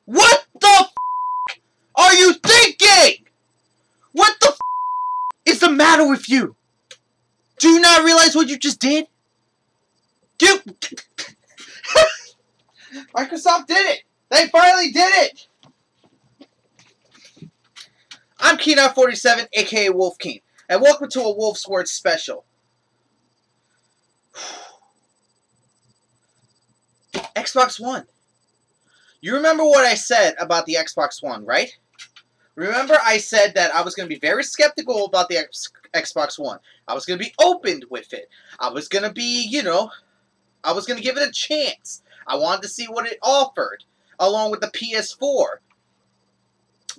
What the f are you thinking? What the f is the matter with you? Do you not realize what you just did? Microsoft did it! They finally did it! I'm Ps4 aka Wolfkeen, and welcome to a Wolf's Word special. Xbox One. You remember what I said about the Xbox One, right? Remember I said that I was going to be very skeptical about the Xbox One. I was going to be open with it. I was going to be, I was going to give it a chance. I wanted to see what it offered, along with the PS4.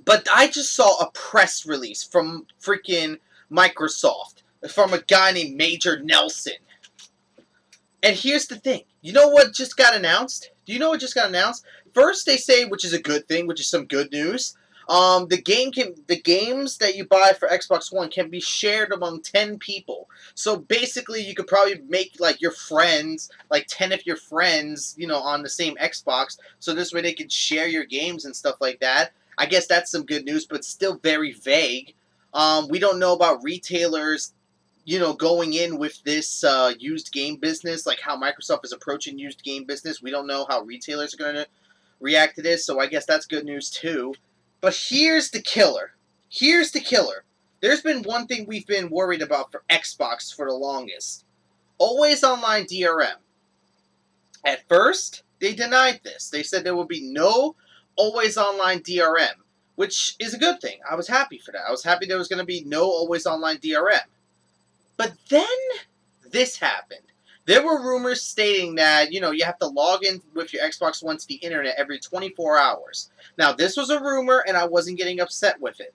But I just saw a press release from freaking Microsoft, from a guy named Major Nelson. And here's the thing. You know what just got announced? Do you know what just got announced? First, they say, which is a good thing, which is some good news. The games that you buy for Xbox One can be shared among 10 people. So basically, you could probably make like your friends, like 10 of your friends, on the same Xbox. So this way they can share your games and stuff like that. I guess that's some good news, but still very vague. We don't know about retailers, going in with this used game business, like how Microsoft is approaching used game business. We don't know how retailers are going to react to this, so I guess that's good news too. But here's the killer. Here's the killer. There's been one thing we've been worried about for Xbox for the longest. Always online DRM. At first, they denied this. They said there would be no always online DRM, which is a good thing. I was happy for that. I was happy there was going to be no always online DRM. But then this happened. There were rumors stating that, you have to log in with your Xbox One to the internet every 24 hours. Now, this was a rumor, and I wasn't getting upset with it.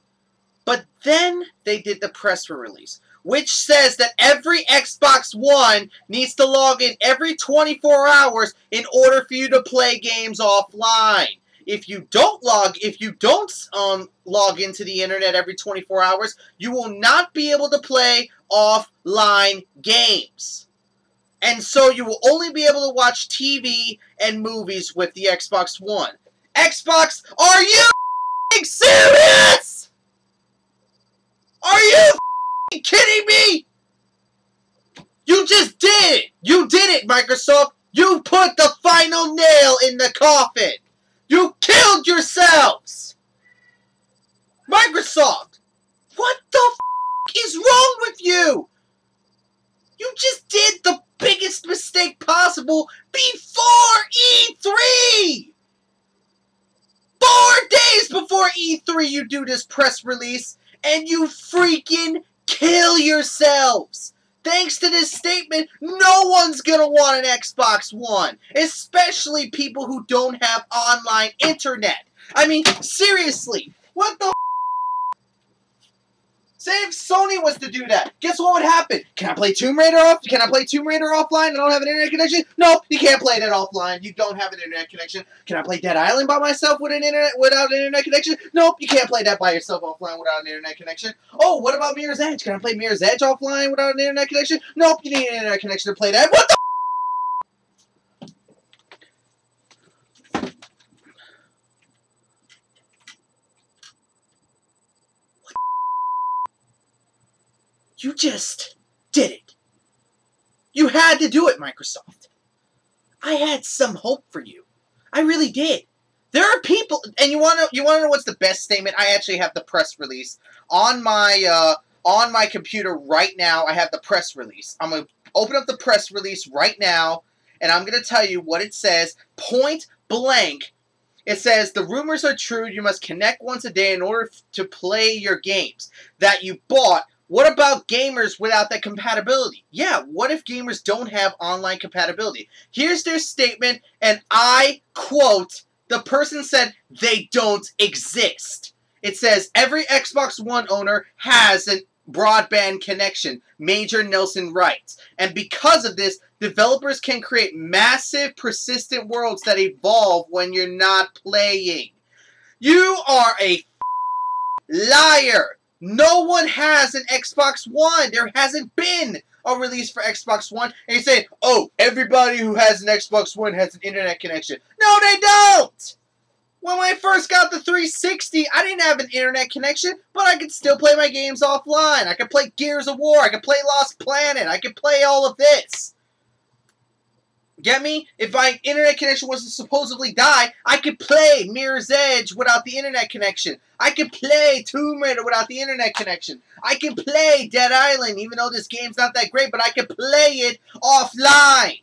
But then they did the press release, which says that every Xbox One needs to log in every 24 hours in order for you to play games offline. If you don't log into the internet every 24 hours, you will not be able to play offline games. And so you will only be able to watch TV and movies with the Xbox One. Xbox, are you serious? Are you kidding me? You just did it. You did it, Microsoft. You put the final nail in the coffin. You killed yourselves! Microsoft! What the is wrong with you? You just did the biggest mistake possible before E3! 4 days before E3 you do this press release, and you freaking kill yourselves! Thanks to this statement, no one's gonna want an Xbox One, especially people who don't have online internet. I mean, seriously, what the Say if Sony was to do that, guess what would happen? Can I play Tomb Raider Can I play Tomb Raider offline? I don't have an internet connection? No, you can't play that offline. You don't have an internet connection. Can I play Dead Island by myself without an internet connection? Nope, you can't play that by yourself offline without an internet connection. Oh, what about Mirror's Edge? Can I play Mirror's Edge offline without an internet connection? Nope, you need an internet connection to play that. What the You just did it. You had to do it, Microsoft. I had some hope for you. I really did. There are people, and you want to know what's the best statement? I actually have the press release on my computer right now. I have the press release. I'm gonna open up the press release right now, and I'm gonna tell you what it says. Point blank. It says, the rumors are true. You must connect once a day in order to play your games that you bought. What about gamers without that compatibility? Yeah, what if gamers don't have online compatibility? Here's their statement, and I quote, the person said, they don't exist. It says, every Xbox One owner has a broadband connection, Major Nelson writes. And because of this, developers can create massive, persistent worlds that evolve when you're not playing. You are a liar. No one has an Xbox One. There hasn't been a release for Xbox One. And you say, oh, everybody who has an Xbox One has an internet connection. No, they don't! When I first got the 360, I didn't have an internet connection, but I could still play my games offline. I could play Gears of War. I could play Lost Planet. I could play all of this. Get me? If my internet connection was to supposedly die, I could play Mirror's Edge without the internet connection. I could play Tomb Raider without the internet connection. I can play Dead Island, even though this game's not that great, but I can play it offline.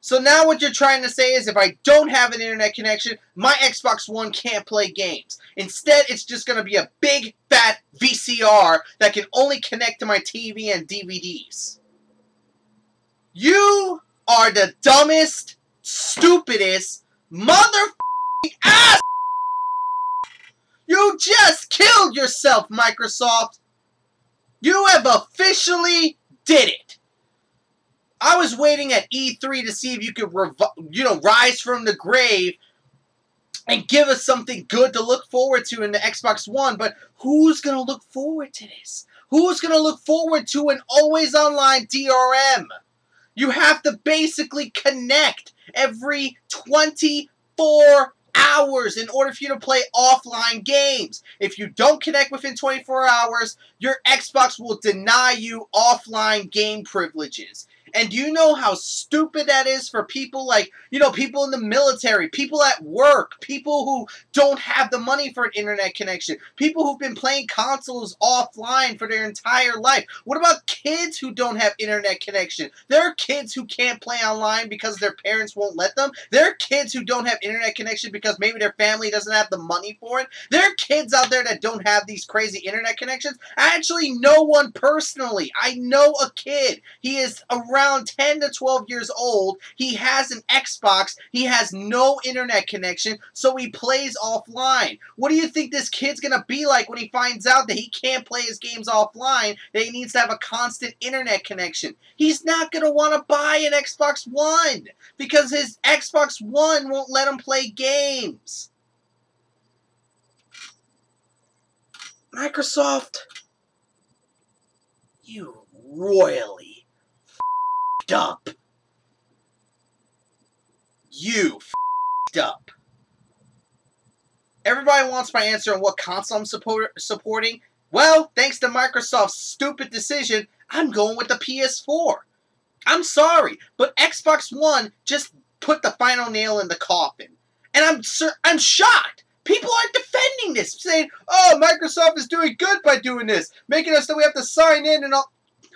So now what you're trying to say is if I don't have an internet connection, my Xbox One can't play games. Instead, it's just going to be a big, fat VCR that can only connect to my TV and DVDs. You are the dumbest, stupidest, motherfucking ass. You just killed yourself, Microsoft. You have officially did it. I was waiting at E3 to see if you could, rise from the grave and give us something good to look forward to in the Xbox One, but who's going to look forward to this? Who's going to look forward to an always-online DRM? You have to basically connect every 24 hours in order for you to play offline games. If you don't connect within 24 hours, your Xbox will deny you offline game privileges. And do you know how stupid that is for people like, people in the military, people at work, people who don't have the money for an internet connection, people who've been playing consoles offline for their entire life? What about kids who don't have internet connection? There are kids who can't play online because their parents won't let them. There are kids who don't have internet connection because maybe their family doesn't have the money for it. There are kids out there that don't have these crazy internet connections. I actually know one personally. I know a kid. He is around 10 to 12 years old. He has an Xbox. He has no internet connection, so he plays offline. What do you think this kid's gonna be like when he finds out that he can't play his games offline, that he needs to have a constant internet connection? He's not gonna want to buy an Xbox One because his Xbox One won't let him play games. Microsoft, you royally up. You f***ed up. Everybody wants my answer on what console I'm supporting. Well, thanks to Microsoft's stupid decision, I'm going with the PS4. I'm sorry, but Xbox One just put the final nail in the coffin. And I'm shocked. People aren't defending this, saying, oh, Microsoft is doing good by doing this, making us that we have to sign in and all.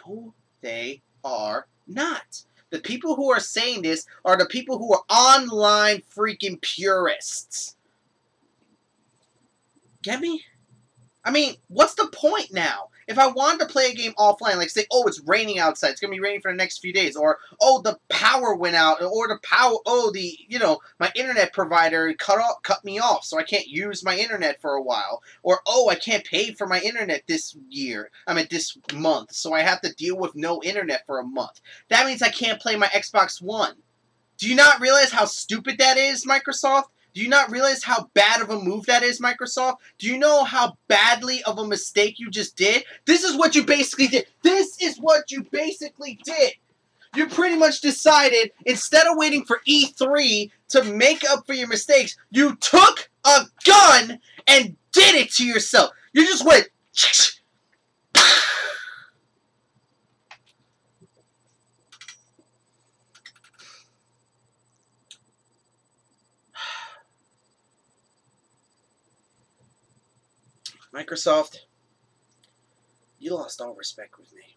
No, they are not. The people who are saying this are the people who are online freaking purists. Get me? I mean, what's the point now? If I wanted to play a game offline, like say, oh, it's raining outside, it's going to be raining for the next few days, or, oh, the power went out, or my internet provider cut me off, so I can't use my internet for a while, or, oh, I can't pay for my internet this month, so I have to deal with no internet for a month. That means I can't play my Xbox One. Do you not realize how stupid that is, Microsoft? Do you not realize how bad of a move that is, Microsoft? Do you know how badly of a mistake you just did? This is what you basically did. This is what you basically did. You pretty much decided, instead of waiting for E3 to make up for your mistakes, you took a gun and did it to yourself. You just went... Microsoft, you lost all respect with me.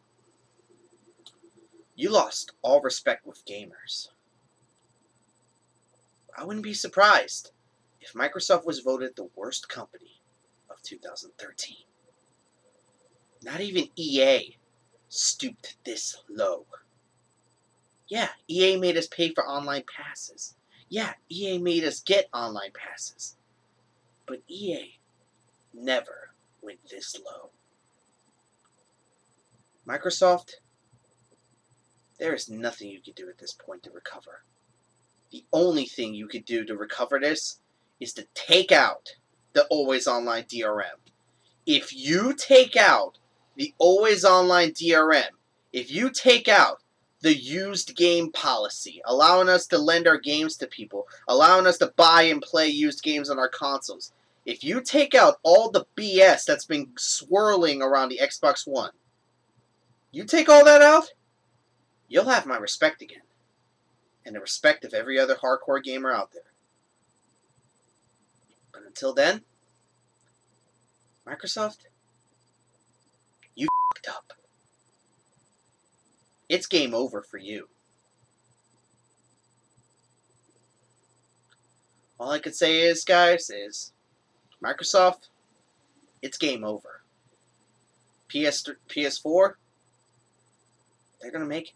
You lost all respect with gamers. I wouldn't be surprised if Microsoft was voted the worst company of 2013. Not even EA stooped this low. Yeah, EA made us pay for online passes. Yeah, EA made us get online passes. But EA never went this low. Microsoft, there is nothing you can do at this point to recover. The only thing you could do to recover this is to take out the always online DRM. If you take out the always online DRM, if you take out the used game policy, allowing us to lend our games to people, allowing us to buy and play used games on our consoles. If you take out all the BS that's been swirling around the Xbox One, you take all that out, you'll have my respect again. And the respect of every other hardcore gamer out there. But until then, Microsoft, you f***ed up. It's game over for you. All I can say is, guys, is Microsoft, it's game over. PS4, they're going to make it.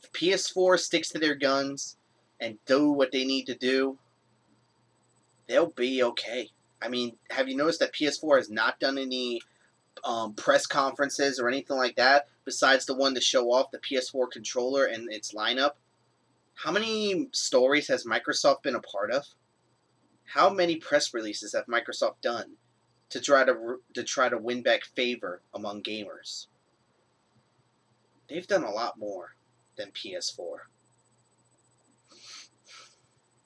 If PS4 sticks to their guns and do what they need to do, they'll be okay. I mean, have you noticed that PS4 has not done any press conferences or anything like that, besides the one to show off the PS4 controller and its lineup? How many stories has Microsoft been a part of? How many press releases have Microsoft done to try to win back favor among gamers? They've done a lot more than PS4.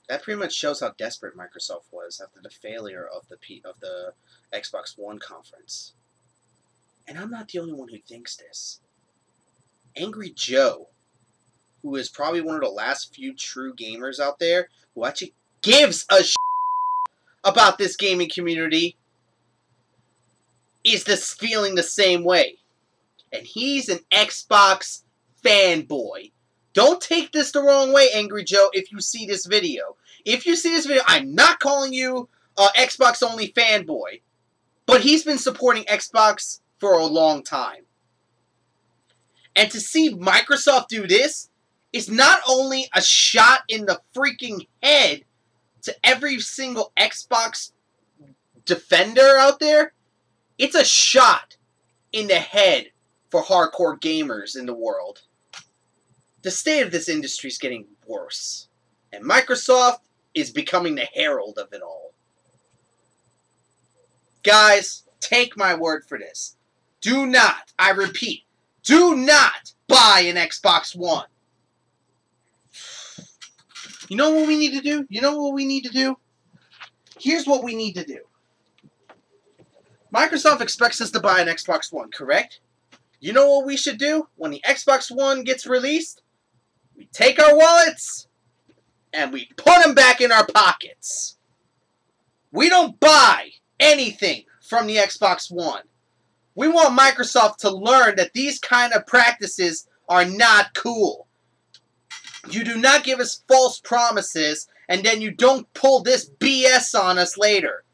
That pretty much shows how desperate Microsoft was after the failure of the Xbox One conference. And I'm not the only one who thinks this. Angry Joe, who is probably one of the last few true gamers out there who actually gives a shit about this gaming community, is this feeling the same way. And he's an Xbox fanboy. Don't take this the wrong way, Angry Joe, if you see this video. If you see this video, I'm not calling you an Xbox-only fanboy. But he's been supporting Xbox for a long time. And to see Microsoft do this is not only a shot in the freaking head to every single Xbox defender out there, it's a shot in the head for hardcore gamers in the world. The state of this industry is getting worse. And Microsoft is becoming the herald of it all. Guys, take my word for this. Do not, I repeat, do not buy an Xbox One. You know what we need to do? You know what we need to do? Here's what we need to do. Microsoft expects us to buy an Xbox One, correct? You know what we should do when the Xbox One gets released? We take our wallets and we put them back in our pockets. We don't buy anything from the Xbox One. We want Microsoft to learn that these kind of practices are not cool. You do not give us false promises and then you don't pull this BS on us later.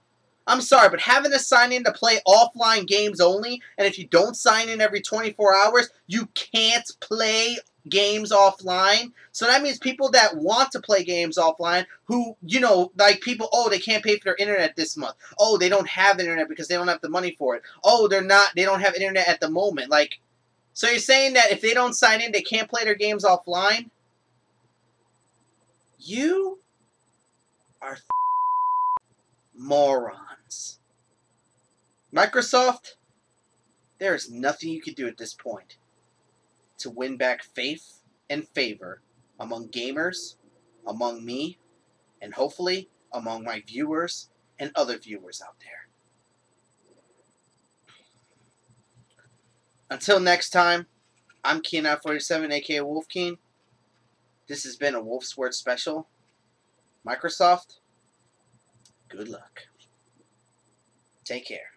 I'm sorry, but having to sign in to play offline games only, and if you don't sign in every 24 hours, you can't play games offline. So that means people that want to play games offline, who, you know, like people, oh, they can't pay for their internet this month. Oh, they don't have internet because they don't have the money for it. Oh, they don't have internet at the moment. Like, so you're saying that if they don't sign in, they can't play their games offline? You are morons. Microsoft, there is nothing you can do at this point to win back faith and favor among gamers, among me, and hopefully among my viewers and other viewers out there. Until next time, I'm Keen947, aka Wolfkeen. This has been a Wolf's Word special. Microsoft, good luck. Take care.